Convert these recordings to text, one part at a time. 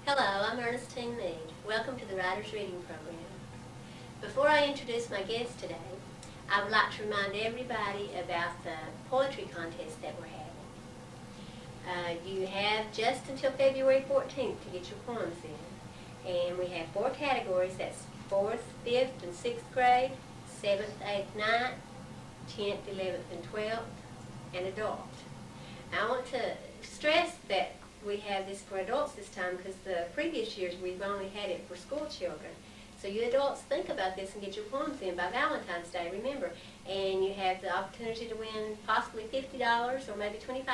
Hello, I'm Ernestine Mead. Welcome to the Writers Reading Program. Before I introduce my guest today, I would like to remind everybody about the poetry contest that we're having. You have just until February 14th to get your poems in. And we have 4 categories. That's 4th, 5th, and 6th grade, 7th, 8th, 9th, 10th, 11th, and 12th, and adult. I want to stress that we have this for adults this time because the previous years we've only had it for school children. So you adults, think about this and get your poems in by Valentine's Day, remember. And you have the opportunity to win possibly $50 or maybe $25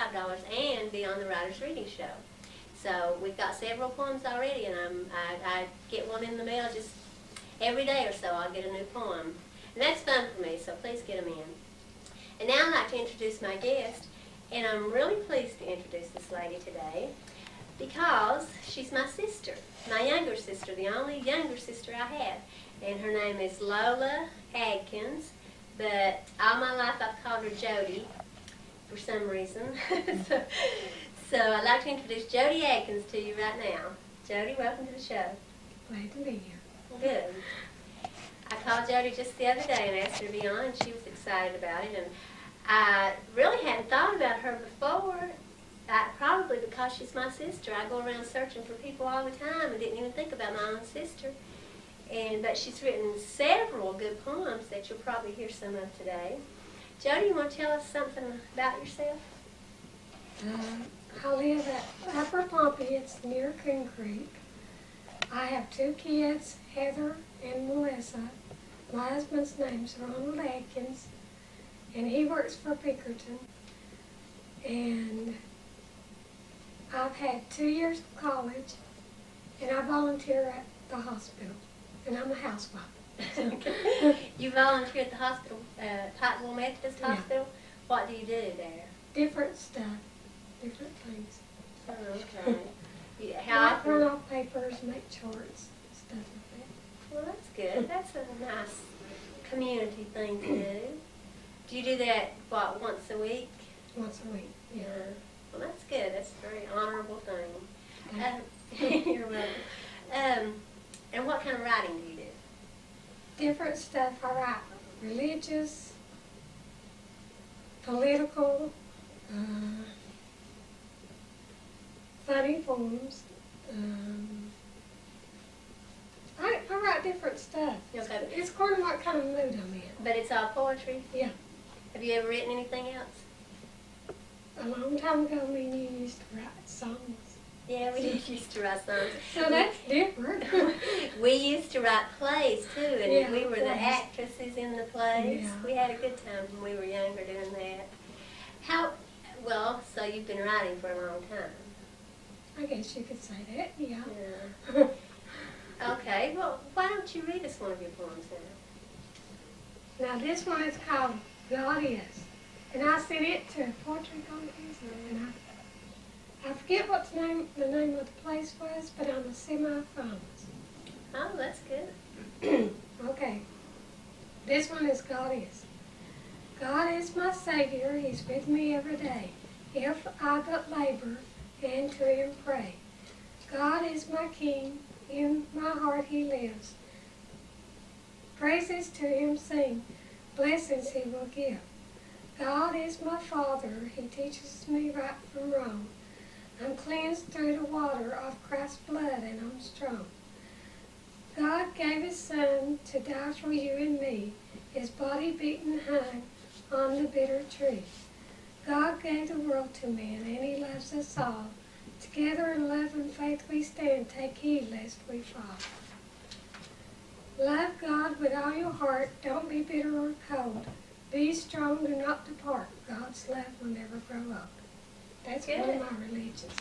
and be on the Writers Reading Show. So we've got several poems already, and I get one in the mail just every day or so. I'll get a new poem. And that's fun for me, so please get them in. And now I'd like to introduce my guest. And I'm really pleased to introduce this lady today because she's my sister, my younger sister, the only younger sister I have. And her name is Lola Adkins, but all my life I've called her Jodi for some reason. so I'd like to introduce Jodi Adkins to you right now. Jodi, welcome to the show. Glad to be here. Good. I called Jodi just the other day and asked her to be on, and she was excited about it. And I really hadn't thought about her before, probably because she's my sister. I go around searching for people all the time and didn't even think about my own sister. But she's written several good poems that you'll probably hear some of today. Jodi, you want to tell us something about yourself? I live at Upper Pompey. It's near Coon Creek. I have 2 kids, Heather and Melissa. My husband's name's Ronald Adkins, and he works for Pinkerton. And I've had 2 years of college, and I volunteer at the hospital, and I'm a housewife. You volunteer at the hospital, Pikeville Methodist Yeah. Hospital. What do you do there? Different stuff, different things. Oh, okay. How I often? run off papers, make charts, stuff like that. Well, that's good. That's a nice community thing to do. Do you do that, what, once a week? Once a week, yeah. Well, that's good. That's a very honorable thing. Okay. You're welcome. And what kind of writing do you do? Different stuff I write. Religious, political, funny poems. I write different stuff. Okay. It's according to what kind of mood I'm in. But it's all poetry? Yeah. Have you ever written anything else? A long time ago, me and you used to write songs. Yeah, we did used to write songs. So that's different. We used to write plays too, and Yeah, we were the plays. actresses in the plays. Yeah. We had a good time when we were younger doing that. So you've been writing for a long time. I guess you could say that, yeah. Yeah. Okay, well, why don't you read us one of your poems now? Now this one is called God Is. And I sent it to a poetry contest, and I forget what the name of the place was, but I'm a semi-finalist. Oh, that's good. Okay. This one is God Is. God is my Savior, He's with me every day. If I but labor and to Him pray. God is my King, in my heart He lives. Praises to Him sing, blessings He will give. God is my Father, He teaches me right from wrong. I'm cleansed through the water of Christ's blood, and I'm strong. God gave His Son to die for you and me, His body beaten hung on the bitter tree. God gave the world to man, and He loves us all. Together in love and faith we stand, take heed lest we fall. Love God with all your heart, don't be bitter or cold. Be strong, do not depart. God's love will never grow old. That's Good. one of my religions.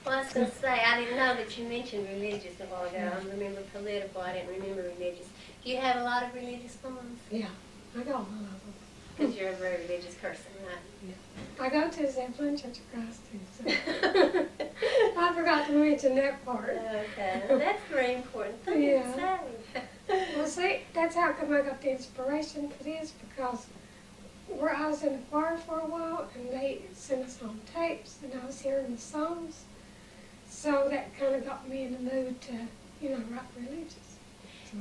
Well, I was going to say, I didn't know that you mentioned religious a while ago. I remember political, I didn't remember religious. Do you have a lot of religious poems? Yeah, I got one of them. Because you're a very religious person, right? Yeah. I go to Zeppelin Church of Christ too, so I forgot to mention that part. Okay, well, that's a very important thing Yeah. to say. Well, see, that's how come I got the inspiration for this, because I was in the choir for a while, and they sent us on tapes, and I was hearing the songs. So that kind of got me in the mood to, write religious.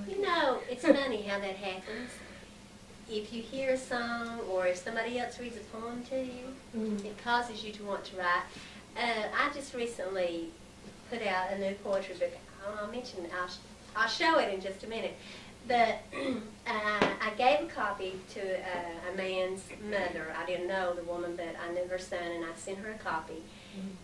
You know, it's funny how that happens. If you hear a song or if somebody else reads a poem to you, it causes you to want to write. I just recently put out a new poetry book. I'll mention, I'll show it in just a minute. But I gave a copy to a man's mother. I didn't know the woman, but I knew her son, and I sent her a copy.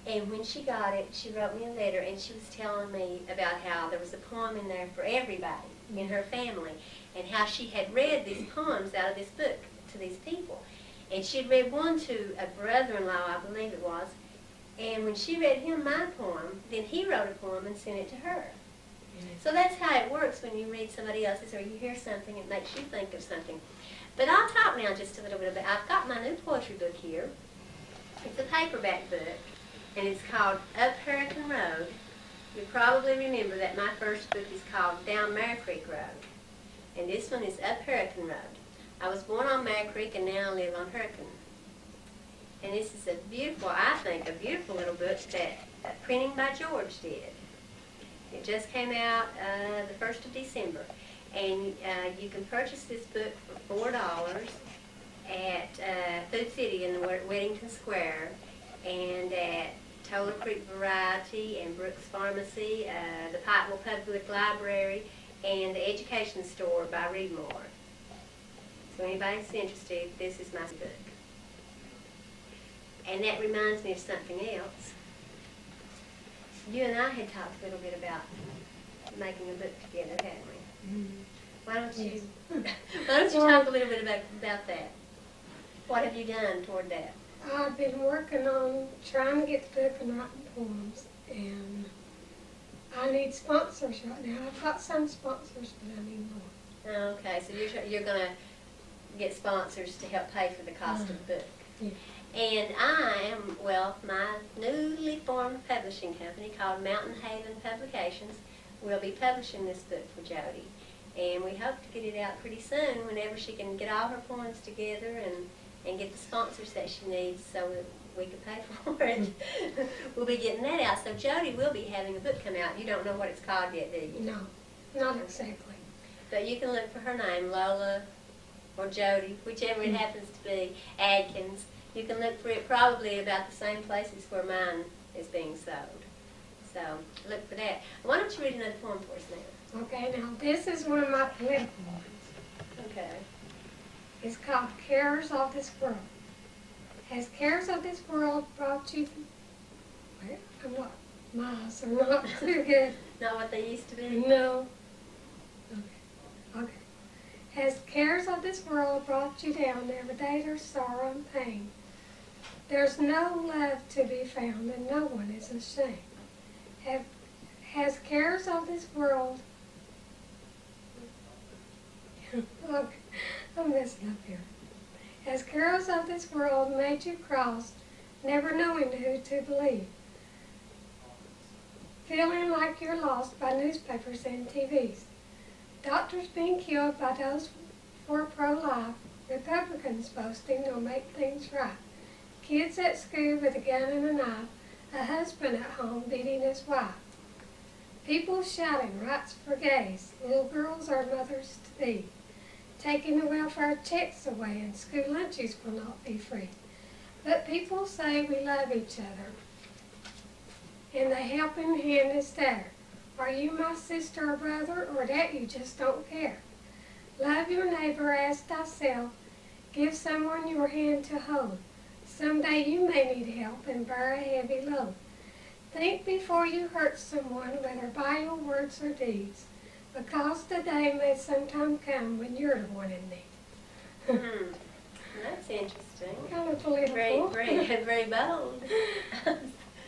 And when she got it, she wrote me a letter, and she was telling me about how there was a poem in there for everybody in her family, and how she had read these poems out of this book to these people. And she had read one to a brother-in-law, I believe it was, and when she read him my poem, then he wrote a poem and sent it to her. So that's how it works when you read somebody else's or you hear something, it makes you think of something. But I'll talk now just a little bit about, I've got my new poetry book here. It's a paperback book, and it's called Up Hurricane Road. You probably remember that my first book is called Down Mare Creek Road, and this one is Up Hurricane Road. I was born on Mare Creek and now live on Hurricane. And this is a beautiful, I think, a beautiful little book that printing by George did. It just came out the 1st of December. And you can purchase this book for $4 at Food City in Weddington Square, and at Toller Creek Variety and Brooks Pharmacy, the Pikeville Public Library, and the Education Store by Readmore. So anybody's interested, this is my book. And that reminds me of something else. You and I had talked a little bit about making a book together, hadn't we? Mm-hmm. Why don't you talk a little bit about that? What have you done toward that? I've been working on trying to get the book and writing poems, and I need sponsors right now. I've got some sponsors, but I need more. Okay, so you're going to get sponsors to help pay for the cost of the book. Yeah. And I am, my newly formed publishing company called Mountain Haven Publications will be publishing this book for Jodi. And we hope to get it out pretty soon whenever she can get all her poems together and get the sponsors that she needs so that we can pay for it. We'll be getting that out. So Jodi will be having a book come out. You don't know what it's called yet, do you? No, not exactly. But you can look for her name, Lola or Jodi, whichever it happens to be, Adkins. You can look for it probably about the same places where mine is being sold. So look for that. Why don't you read another poem for us now? Okay, now this is one of my political ones. Okay. It's called Cares of This World. Has cares of this world brought you... Wait, I'm not... My eyes are not too good. Not what they used to be? No. Okay. Has cares of this world brought you down every day? There's sorrow and pain. There's no love to be found, and no one is ashamed. Has cares of this world... Look, I'm messing up here. Has cares of this world made you cross, never knowing who to believe? Feeling like you're lost by newspapers and TVs. Doctors being killed by those for pro-life. Republicans boasting they'll make things right. Kids at school with a gun and a knife. A husband at home beating his wife. People shouting rights for gays. Little girls are mothers to be. Taking the welfare checks away and school lunches will not be free. But people say we love each other. And the helping hand is there. Are you my sister or brother, or that you just don't care? Love your neighbor as thyself. Give someone your hand to hold. Someday you may need help and bear a heavy load. Think before you hurt someone, whether by your words or deeds, because the day may sometime come when you're the one in need. That's interesting. Kind of political. Very bold.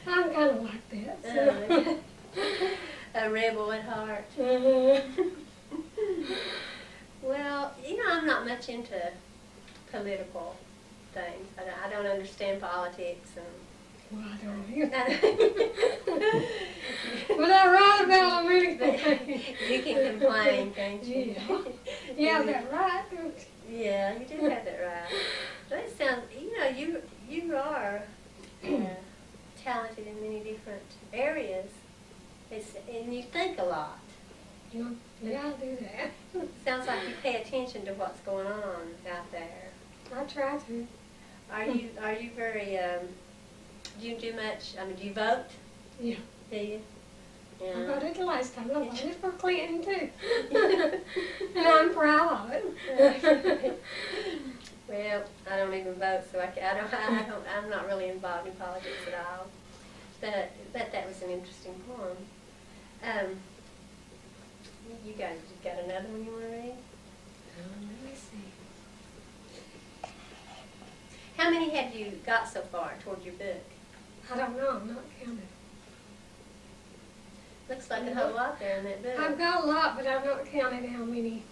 I'm kind of like that. So. A rebel at heart. Well, I'm not much into political things. I don't understand politics. Well, I don't either. But I write about them anyway. You can complain, can't you? Yeah, that's right. Yeah, you do have that right. That sounds, you are talented in many different areas. And you think a lot. Yeah, I do that. Sounds like you pay attention to what's going on out there. I try to. Are you very, do you do much, do you vote? Yeah. Do you? I Yeah. voted the last time. I voted for Clinton too. And I'm proud of it. Well, I don't even vote, so I'm not really involved in politics at all. But that was an interesting poem. You guys got another one you want to read? Let me see. How many have you got so far toward your book? I don't know. I'm not counting. Looks like a whole lot there in that book. I've got a lot, but I'm not counting how many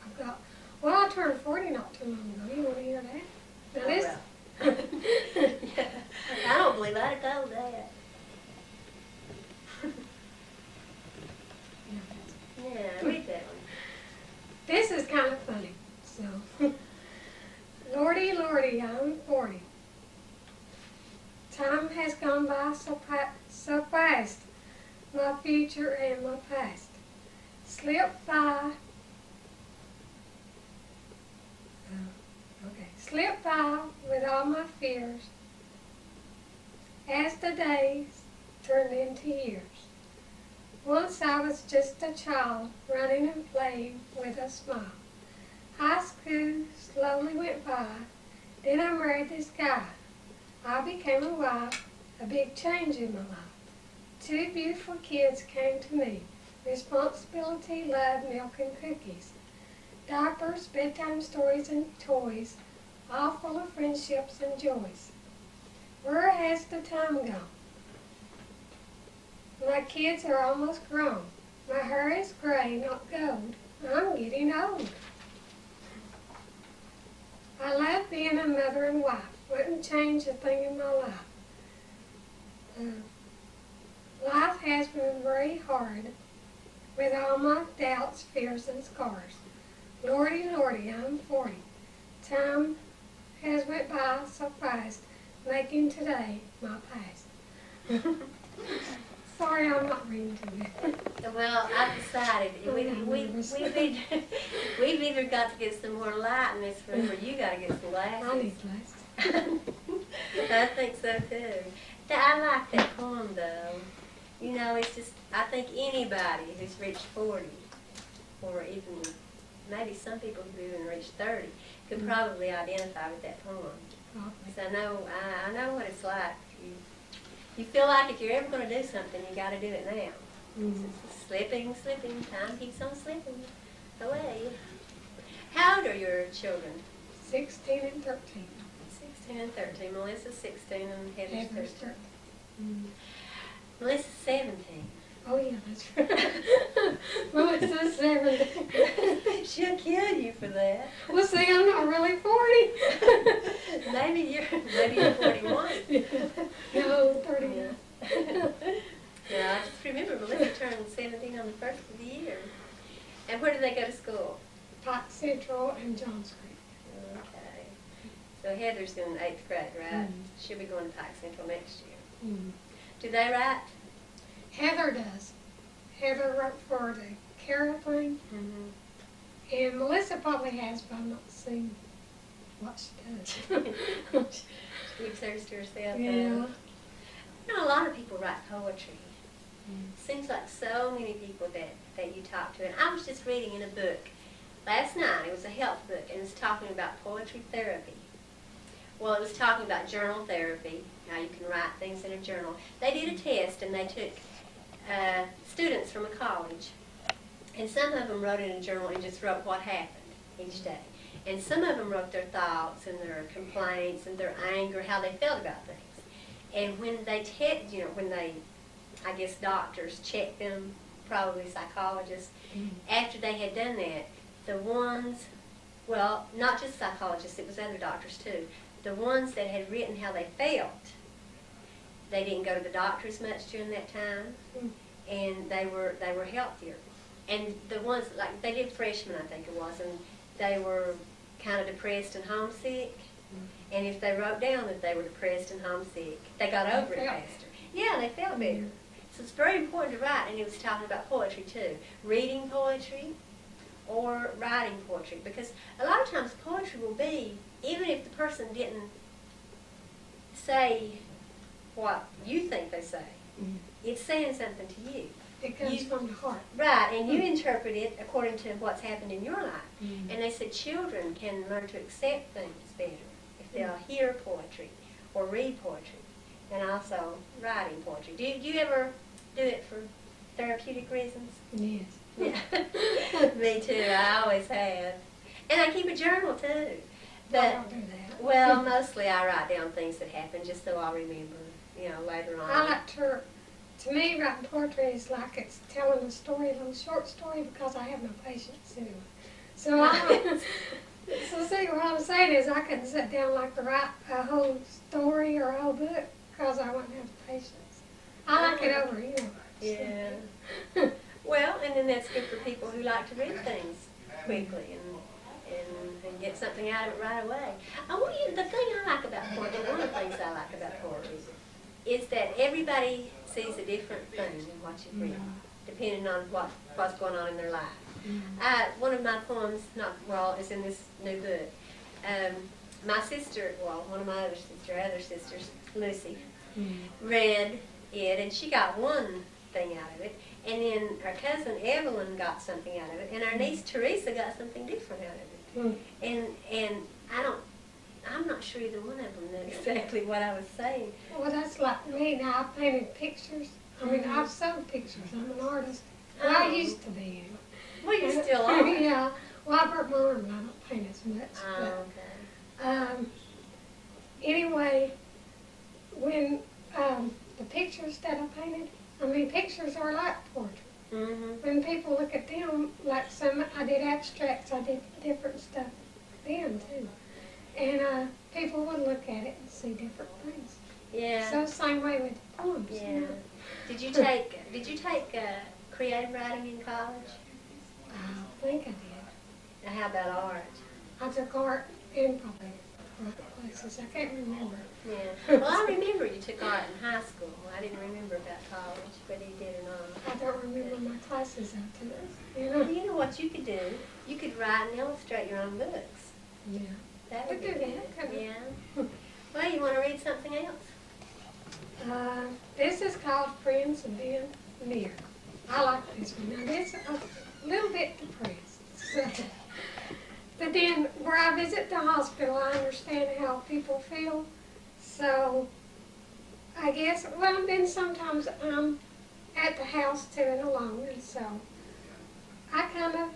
I've got. Well, I turned 40 not too long ago. You want to hear that? Now this. Well. Yeah. I don't believe I'd have told that. Yeah, read that one. This is kind of funny. So, Lordy, Lordy, I'm 40. Time has gone by so fast. My future and my past slipped by. Slipped by with all my fears as the days turned into years. Once I was just a child, running and playing with a smile. High school slowly went by, then I married this guy. I became a wife, a big change in my life. 2 beautiful kids came to me. Responsibility, love, milk, and cookies. Diapers, bedtime stories, and toys, all full of friendships and joys. Where has the time gone? My kids are almost grown. My hair is gray, not gold. I'm getting old. I love being a mother and wife. Wouldn't change a thing in my life. Life has been very hard with all my doubts, fears, and scars. Lordy, Lordy, I'm 40. Time has went by so fast, making today my past. Sorry, I'm not reading to you. Well, I've decided we've either got to get some more light in this room, or you got to get some glasses. I need glasses. I think so too. I like that poem though. You know, it's just, I think anybody who's reached 40, or even maybe some people who even reached 30, could probably identify with that poem. So I know what it's like. You feel like if you're ever going to do something, you got to do it now. Slipping, time keeps on slipping away. How old are your children? 16 and 13. 16 and 13. Melissa's 16 and Heather's 13. 13. Melissa's 17. Oh yeah, that's right. Melissa's 17. She'll kill you for that. Well, see, I'm not really 40. Maybe you're 41. No, 39. Yeah, I just remember Melissa turned 17 on the first of the year. And where do they go to school? Pike Central and Johns Creek. Okay. So Heather's in 8th grade, right? She'll be going to Pike Central next year. Do they write? Heather does. Heather wrote for the Carol thing. And Melissa probably has, but I'm not seeing what she does. She keeps hers to herself. Yeah. You know, a lot of people write poetry. Seems like so many people that you talk to. And I was just reading in a book last night. It was a health book, and it was talking about poetry therapy. Well, it was talking about journal therapy, how you can write things in a journal. They did a test, and they took students from a college, and some of them wrote in a journal and just wrote what happened each day. And some of them wrote their thoughts and their complaints and their anger, how they felt about things. And when they I guess doctors checked them, probably psychologists, after they had done that, the ones, well, not just psychologists, it was other doctors too, the ones that had written how they felt, they didn't go to the doctor as much during that time, and they were healthier. And the ones, like, they did freshmen, I think it was, and they were kind of depressed and homesick. And if they wrote down that they were depressed and homesick, they got over it faster. Yeah, they felt better. So it's very important to write, and he was talking about poetry too. Reading poetry or writing poetry, because a lot of times poetry will be, even if the person didn't say what you think they say, it's saying something to you. It comes from the heart. Right, and you interpret it according to what's happened in your life. And they said children can learn to accept things better if they'll hear poetry or read poetry, and also writing poetry. Do you ever do it for therapeutic reasons? Yes. Yeah. Me too, I always have. And I keep a journal too. But, I don't do that. well, mostly I write down things that happen just so I'll remember, later on. I like to me, writing poetry is like it's telling a story, a little short story, because I have no patience anyway. So see, what I'm saying is I couldn't sit down like to write a whole story or a whole book because I wouldn't have the patience. I like it over, Yeah. Well, and then that's good for people who like to read things quickly and get something out of it right away. The thing I like about poetry, one of the things I like about poetry is that everybody sees a different thing in what you've written, depending on what's going on in their life. One of my poems, is in this new book. My sister, one of my other sisters, Lucy, read it, and she got one thing out of it, and then our cousin Evelyn got something out of it, and our niece Teresa got something different out of it. And I'm not sure either one of them knew exactly what I was saying. Well, that's like me now. I painted pictures. I mean, I've sold pictures. I'm an artist. Well, I used to be. Well, you still are. Yeah. Well, I broke my arm and I don't paint as much. Oh, okay. Anyway, when the pictures that I painted, pictures are like poetry. When people look at them, like I did abstracts, I did different stuff then too. And people would look at it and see different things. Yeah. So same way with the poems. Yeah. Did you take creative writing in college? I think I did. Now, how about art? I took art in probably classes. I can't remember. Yeah. Well, I remember you took art in high school. I didn't remember about college, whether you did or not. I don't remember my classes I took. Well, you know what you could do? You could write and illustrate your own books. Yeah. That would We be do good. that. Yeah. Well, you want to read something else? This is called Friends of Being Near. I like this one. Now, this is a little bit depressed. But then, where I visit the hospital, I understand how people feel. So, I guess, and then sometimes I'm at the house too and alone, and so I kind of,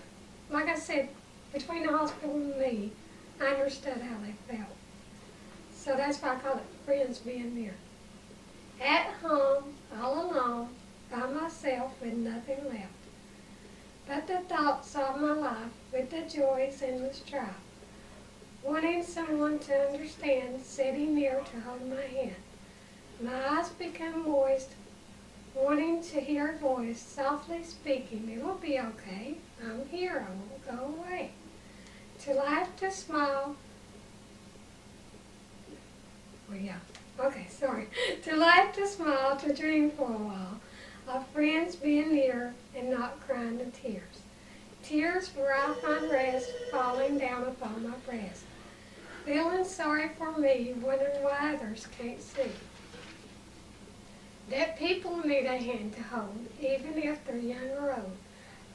like I said, between the hospital and me, I understood how they felt. So that's why I call it Friends Being Near. At home, all alone, by myself with nothing left but the thoughts of my life with the joys and the strife. Wanting someone to understand, sitting near to hold my hand. My eyes become moist, wanting to hear a voice softly speaking, it will be okay, I'm here, I won't go away. To laugh, to smile, to laugh, to smile, to dream for a while, of friends being near and not crying to tears. Tears where I find rest falling down upon my breast. Feeling sorry for me, wondering why others can't see. That people need a hand to hold, even if they're young or old.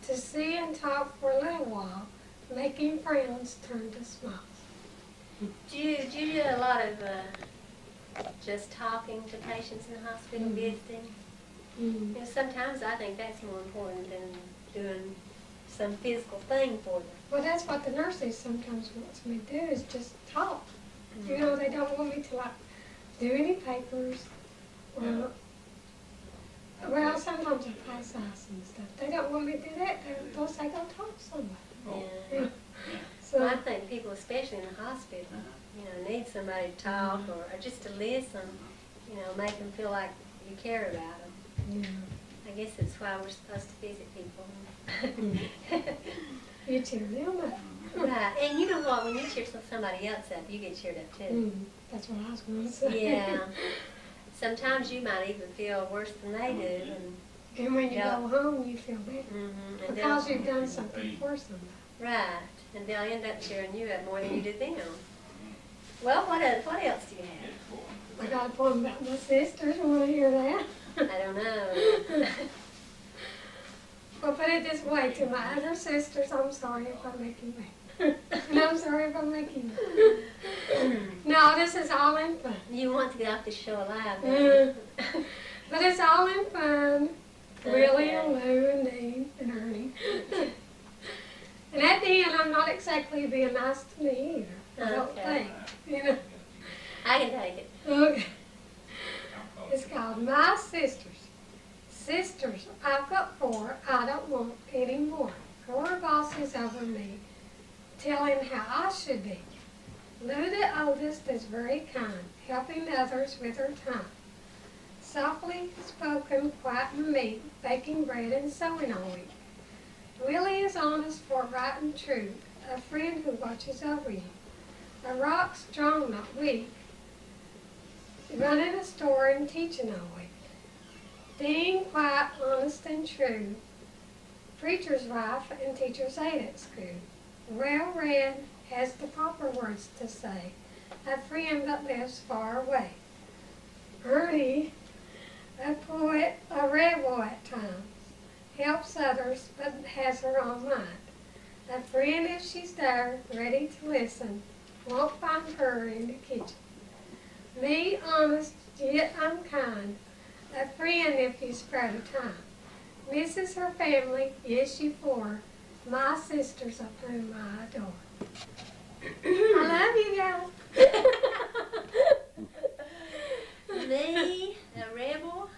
To see and talk for a little while, making friends turn to smiles. Do you do a lot of just talking to patients in the hospital, visiting? Sometimes I think that's more important than doing some physical thing for them. Well, that's what the nurses sometimes wants me to do, is just talk. They don't want me to do any papers. Well, sometimes I pass ice and stuff. They don't want me to do that. They'll say, go talk to somebody. Yeah. So I think people, especially in the hospital, need somebody to talk or just to listen, make them feel like you care about them. I guess that's why we're supposed to visit people. You cheer them up. Right, and you know what, when you cheer somebody else up, you get cheered up too. That's what I was going to say. Yeah. Sometimes you might even feel worse than they do, and And when you Yeah. go home, you feel better. Mm-hmm. And Because you've done something for somebody. right. And they'll end up cheering you up more than you did them. Well, what else do you have? I got a poem about my sisters. You want to hear that? I don't know. Well, put it this way, to my other sisters, I'm sorry if I make you mad. And I'm sorry if I make you mad. No, this is all in fun. You want to get off this show alive, don't you? But it's all in fun. Okay. Willie and Lou and Dean and Ernie. And at the end, I'm not exactly being nice to me either. I don't Okay. think. You know. I can take it. Okay. It's called My Sisters. Sisters, I've got 4, I don't want any more. 4 bosses over me, telling how I should be. Lou, the oldest, is very kind, helping others with her time. Softly spoken, quiet and meek, baking bread and sewing all week. Willie is honest, forthright and true, a friend who watches over you. A rock, strong, not weak, running a store and teaching all week. Being quiet, honest, and true, preacher's wife and teacher's aide at school. Well read, has the proper words to say, a friend that lives far away. Ernie, a poet, a rebel at times, helps others but has her own mind. A friend if she's there, ready to listen, won't find her in the kitchen. Me, honest, yet unkind, a friend if you spare the time. Misses her family, yes you 4, my sisters of whom I adore. I love you guys. Me, a rebel.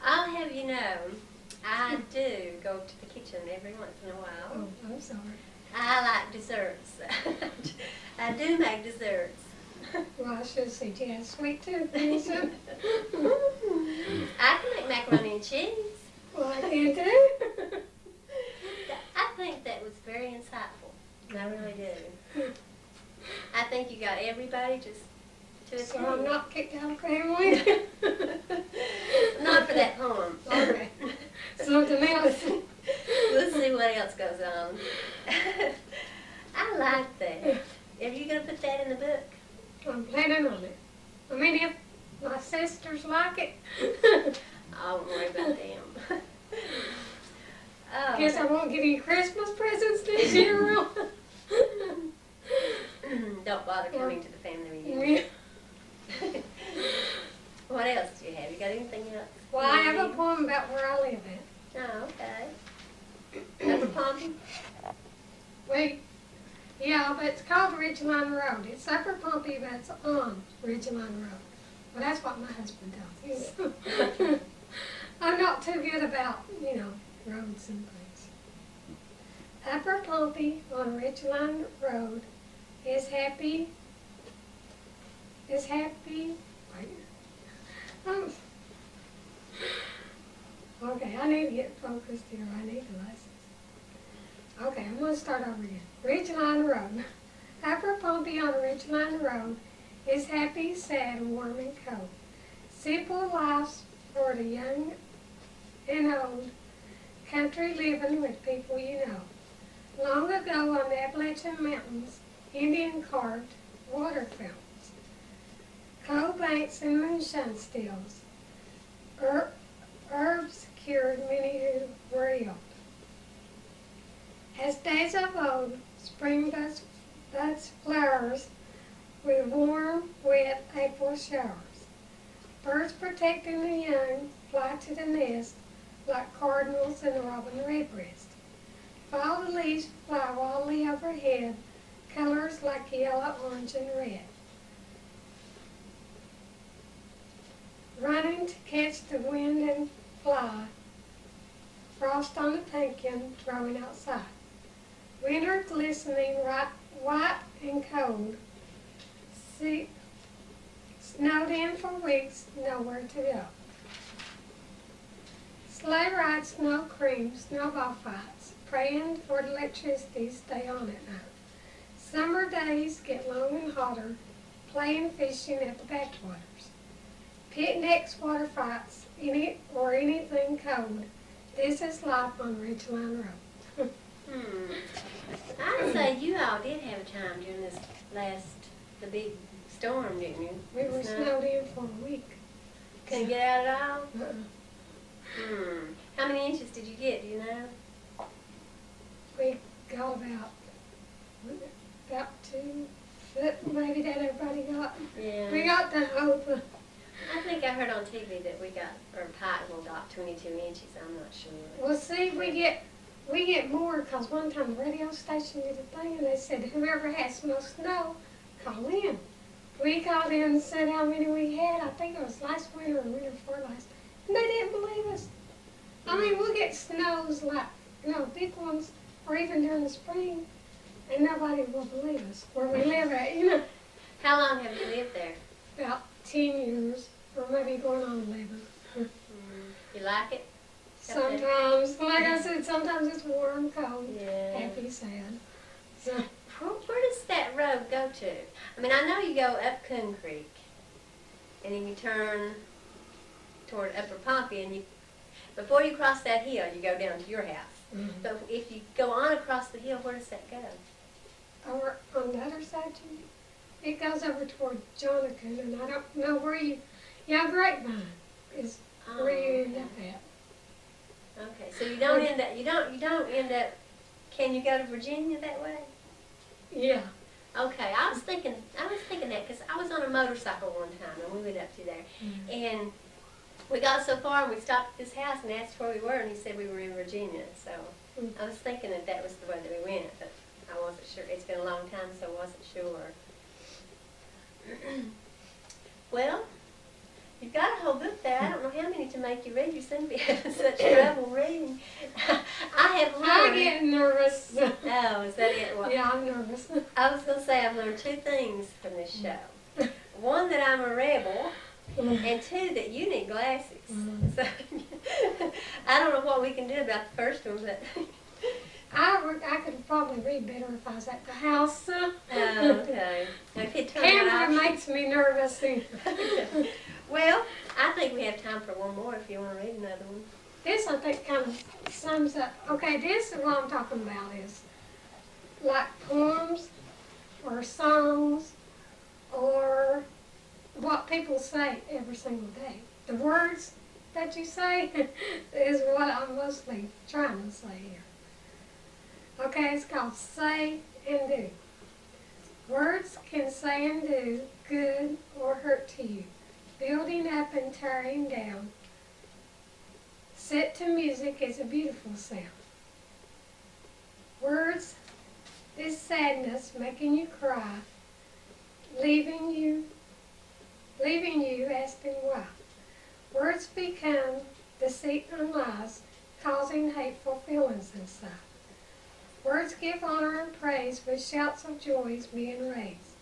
I'll have you know, I do go to the kitchen every once in a while. Oh, I'm sorry. I like desserts. I do make desserts. Well, I should have said you had a sweet tooth. Didn't you? I can make macaroni and cheese. Well, I can too. I think that was very insightful. I really do. I think you got everybody just to a So T. I'm not kicked out of family. Not for that poem. Okay. Something else. We'll see what else goes on. I like that. Are you going to put that in the book? I'm planning on it. I mean, if my sisters like it, I won't worry about them. Oh, guess I won't give you Christmas presents this year, will don't bother coming to the family reunion. I? What else do you have? You got anything else? Well, I have a poem about where I live at. Oh, okay. Upper Pompey? Wait. Yeah, but it's called Ridgeline Road. It's Upper Pompey, but it's on Ridgeline Road. Well, that's what my husband tells me. I'm not too good about, roads and things. Upper Pompey on Ridgeline Road is happy, wait. Okay, I need to get focused here. I need a license. Okay, I'm going to start over again. Ridgeline Road. Upper Pompey on Ridgeline Road is happy, sad, warm, and cold. Simple lives for the young and old. Country living with people you know. Long ago on the Appalachian Mountains, Indian carved water fountains. Cold banks and moonshine stills. Herbs cured many who were ill. As days of old, spring buds flowers with warm, wet April showers. Birds protecting the young fly to the nest like cardinals and robin redbreast. Fall the leaves fly wildly overhead, colors like yellow, orange, and red. Running to catch the wind and fly, frost on the pumpkin growing outside. Winter glistening, white and cold. Snowed in for weeks, nowhere to go. Sleigh rides, snow cream, snowball fights, praying for the electricity stay on at night. Summer days get long and hotter, playing fishing at the backwaters. picnics, water fights, or anything cold. This is life on Ridgeline Road. I'd say you all did have a time during the big storm, didn't you? We were snowed in for a week. Couldn't get out at all? Uh-uh. How many inches did you get, do you know? We got about 2 foot maybe that everybody got. Yeah. We got the whole. I think I heard on TV that Pikeville got 22 inches. I'm not sure. Well, see, we get more because one time the radio station did a thing and they said whoever has most snow, call in. We called in and said how many we had. I think it was last winter or winter before last. And they didn't believe us. I mean, we'll get snows like, big ones, or even during the spring, and nobody will believe us where we live at, How long have you lived there? About 10 years, or maybe going on 11. You like it? Sometimes, like I said, sometimes it's warm, cold, Yeah. happy, sad. So, Where does that road go to? I mean, I know you go up Coon Creek, and then you turn toward Upper Pompey, and before you cross that hill, you go down to your house. But if you go on across the hill, where does that go? Over on the other side, it goes over toward Jonathan, and I don't know where Grapevine is where you end up at. Okay, so you don't end up, can you go to Virginia that way? Yeah. Okay, I was thinking that because I was on a motorcycle one time and we went up to there, and we got so far and we stopped at this house and asked where we were, and he said we were in Virginia. So I was thinking that was the way that we went, but I wasn't sure. It's been a long time, so I wasn't sure. Well, you've got a whole book there. I don't know how many to make you read. You seem to be having such trouble reading. I have learned. I get nervous. Oh, is that it? Well, yeah, I'm nervous. I was going to say I've learned 2 things from this show. One, that I'm a rebel, and 2, that you need glasses. So I don't know what we can do about the first one, but I could probably read better if I was at the house. oh, okay. If it turned Camera out, makes me nervous. well, I think we have time for one more if you want to read another one. This, I think, kind of sums up. Okay, this is what I'm talking about is like poems or songs or what people say every single day. The words that you say is what I'm mostly trying to say here. Okay, it's called Say and Do. Words can say and do good or hurt to you, building up and tearing down. Set to music is a beautiful sound. Words is sadness making you cry, leaving you asking why. Words become deceit and lies, causing hateful feelings inside. Words give honor and praise with shouts of joys being raised.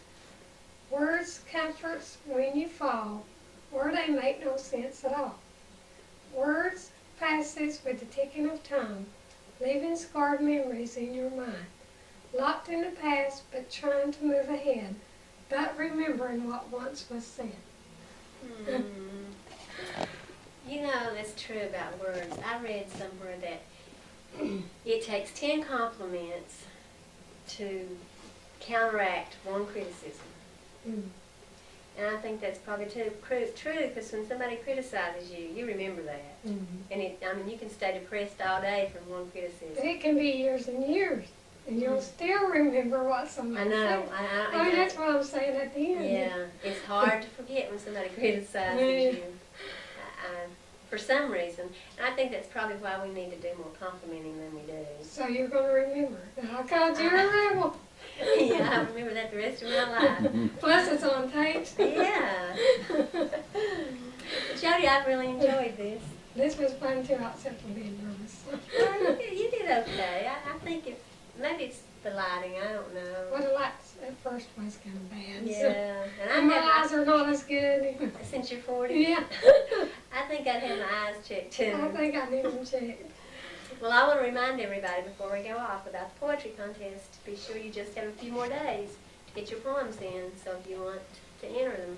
Words comforts when you fall, or they make no sense at all. Words passes with the ticking of time, leaving scarred memories in your mind. Locked in the past, but trying to move ahead, but remembering what once was said. You know, that's true about words. I read somewhere that it takes 10 compliments to counteract 1 criticism. And I think that's probably true because when somebody criticizes you, you remember that. And you can stay depressed all day from 1 criticism. But it can be years and years, and you'll still remember what somebody said. I know. I mean, that's what I'm saying at the end. Yeah, it's hard to forget when somebody criticizes you. For some reason. And I think that's probably why we need to do more complimenting than we do. So you're going to remember that I called you a rebel. Yeah, I remember that the rest of my life. Plus it's on tape. Yeah. Jodi, I've really enjoyed this. This was fun too, except for being nervous. Well, you did okay. I think maybe it's the lighting, I don't know. Well, the lights at first was kind of bad. Yeah. And my eyes are not as good. Since you're 40? Yeah. I think I'd have my eyes checked too. I think I need them checked. Well, I want to remind everybody before we go off about the poetry contest. Be sure you just have a few more days to get your poems in. So if you want to enter them,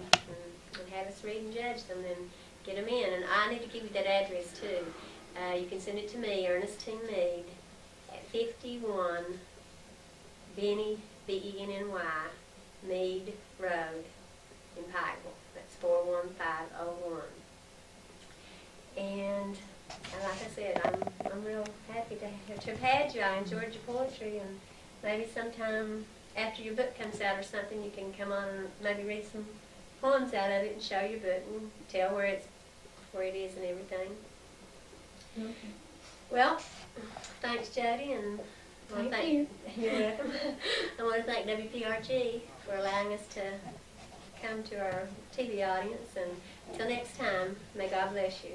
and have us read and judge them, then get them in. And I need to give you that address too. You can send it to me, Ernestine Meade, at 51 Benny, B-E-N-N-Y, Meade Road in Pikeville. That's 41501. And like I said, I'm real happy to have had you. I enjoyed your poetry, and maybe sometime after your book comes out or something, you can come on and maybe read some poems out of it and show your book and tell where it is and everything. Okay. Well, thanks, Jodi, and Thank you. You're welcome. I want to thank WPRG for allowing us to come to our TV audience, and until next time, may God bless you.